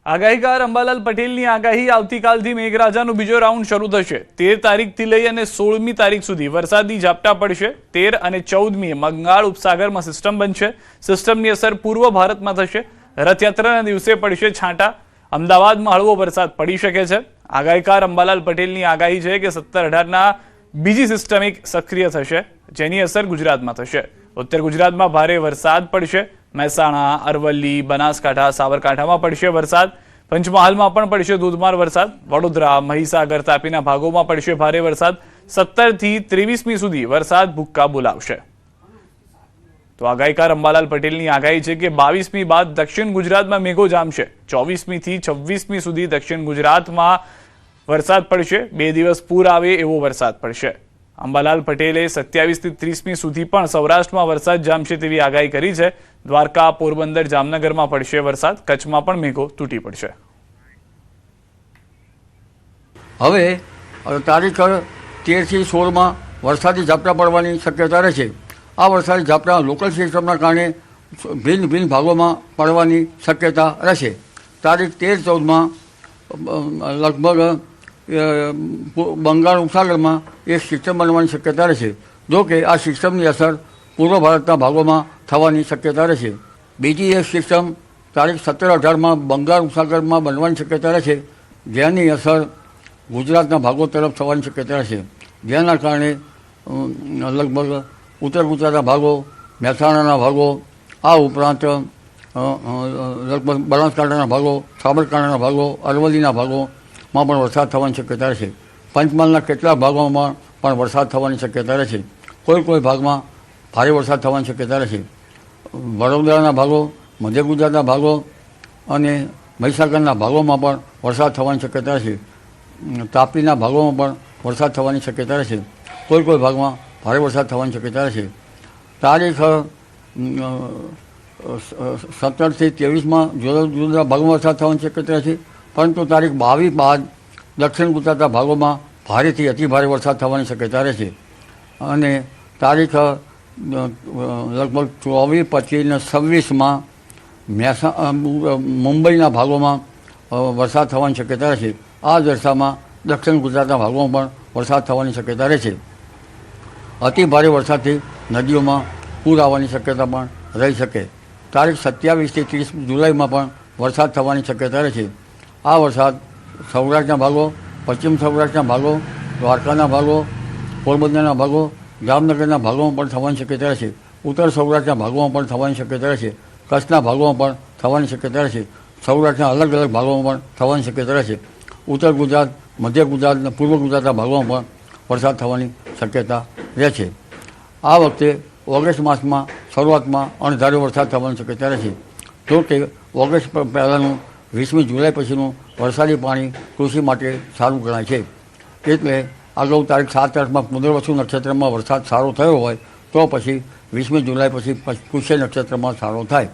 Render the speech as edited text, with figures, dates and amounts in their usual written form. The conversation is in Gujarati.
આગાહીકાર અંબાલાલ પટેલની આગાહી આવતીકાલથી મેઘરાજાનો બીજો રાઉન્ડ શરૂ થશે। 13 તારીખથી લઈ અને 16મી તારીખ સુધી વરસાદી ઝાપટા પડશે। 13 અને 14મીએ બંગાળ ઉપસાગરમાં સિસ્ટમ બનશે। સિસ્ટમની અસર પૂર્વ ભારતમાં થશે। રથયાત્રાના દિવસે પડશે છાંટા। અમદાવાદમાં હળવો વરસાદ પડી શકે છે। આગાહીકાર અંબાલાલ પટેલની આગાહી છે કે 17-18ના બીજી સિસ્ટમ એક સક્રિય થશે, જેની અસર ગુજરાતમાં થશે। ઉત્તર ગુજરાતમાં ભારે વરસાદ પડશે। મહેસાણા, અરવલ્લી, બનાસકાંઠા, સાબરકાંઠામાં પડશે વરસાદ। પંચમહાલમાં પણ પડશે ધોધમાર વરસાદ। વડોદરા, મહીસાગર, તાપીના ભાગોમાં પડશે ભારે વરસાદ। 17 થી 23મી સુધી વરસાદ ભૂક્કા બોલાવશે। તો આગાહીકાર અંબાલાલ પટેલની આગાહી છે કે 22મી બાદ દક્ષિણ ગુજરાતમાં મેઘો જામશે। 24મી થી 26મી સુધી દક્ષિણ ગુજરાતમાં વરસાદ પડશે। 2 દિવસ પૂર આવે એવો વરસાદ પડશે। અંબાલાલ પટેલે 27 થી 30મી સુધી પણ સૌરાષ્ટ્રમાં વરસાદ જામશે તેવી આગાહી કરી છે। દ્વારકા, પોરબંદર, જામનગરમાં પડશે વરસાદ। કચ્છમાં પણ મેઘો તૂટી પડશે। હવે તારીખ 13 થી 16માં વરસાદી ઝાપટા પડવાની શક્યતા રહેશે। આ વરસાદી ઝાપટા લોકલ સિસ્ટમના કારણે ભિન્ન ભિન્ન ભાગોમાં પડવાની શક્યતા રહેશે। તારીખ 13-14માં લગભગ બંગાળ ઉપસાગરમાં એક સિસ્ટમ બનવાની શક્યતા રહેશે। જો કે આ સિસ્ટમની અસર પૂર્વ ભારતના ભાગોમાં થવાની શક્યતા રહેશે। બીજી એક સિસ્ટમ તારીખ 17-18માં બંગાળ ઉપસાગરમાં બનવાની શક્યતા રહેશે, જેની અસર ગુજરાતના ભાગો તરફ થવાની શક્યતા રહેશે, જેના કારણે લગભગ ઉત્તર ગુજરાતના ભાગો, મહેસાણાના ભાગો, આ ઉપરાંત લગભગ બનાસકાંઠાના ભાગો, સાબરકાંઠાના ભાગો, અરવલ્લીના ભાગોમાં પણ વરસાદ થવાની શક્યતા રહેશે। પંચમહાલના કેટલાક ભાગોમાં પણ વરસાદ થવાની શક્યતા રહેશે। કોઈ ભાગમાં ભારે વરસાદ થવાની શક્યતા રહેશે। વડોદરાના ભાગો, મધ્ય ગુજરાતના ભાગો અને મહીસાગરના ભાગોમાં પણ વરસાદ થવાની શક્યતા રહેશે। તાપીના ભાગોમાં પણ વરસાદ થવાની શક્યતા રહેશે। કોઈ ભાગમાં ભારે વરસાદ થવાની શક્યતા રહેશે। તારીખ 17 થી 23માં જુદા જુદા ભાગોમાં વરસાદ થવાની શક્યતા રહેશે, પરંતુ તારીખ 22 બાદ દક્ષિણ ગુજરાતના ભાગોમાં ભારેથી અતિભારે વરસાદ થવાની શક્યતા રહેશે। અને તારીખ લગભગ 24, 25 અને 26માં મુંબઈના ભાગોમાં વરસાદ થવાની શક્યતા રહેશે। આ દશામાં દક્ષિણ ગુજરાતના ભાગોમાં પણ વરસાદ થવાની શક્યતા રહેશે। અતિ ભારે વરસાદથી નદીઓમાં પૂર આવવાની શક્યતા પણ રહી શકે। તારીખ 27 થી 30 જુલાઈમાં પણ વરસાદ થવાની શક્યતા રહેશે। આ વરસાદ સૌરાષ્ટ્રના ભાગો, પશ્ચિમ સૌરાષ્ટ્રના ભાગો, દ્વારકાના ભાગો, પોરબંદરના ભાગો, જામનગરના ભાગોમાં પણ થવાની શક્યતા રહેશે। ઉત્તર સૌરાષ્ટ્રના ભાગોમાં પણ થવાની શક્યતા રહેશે। કચ્છના ભાગોમાં પણ થવાની શક્યતા રહેશે। સૌરાષ્ટ્રના અલગ અલગ ભાગોમાં પણ થવાની શક્યતા રહેશે। ઉત્તર ગુજરાત, મધ્ય ગુજરાત અને પૂર્વ ગુજરાતના ભાગોમાં પણ વરસાદ થવાની શક્યતા રહેશે। આ વખતે ઓગસ્ટ માસમાં શરૂઆતમાં અણધાર્યો વરસાદ થવાની શક્યતા રહેશે। જો કે ઓગસ્ટ પહેલાંનું 20મી જુલાઈ પછીનું વરસાદી પાણી કૃષિ માટે સારું ગણાય છે। એટલે અગાઉ તારીખ 7-8માં પુનર્વસુ નક્ષત્રમાં વરસાદ સારો થયો હોય તો પછી 20મી જુલાઈ પછી પુષ્ય નક્ષત્રમાં સારો થાય।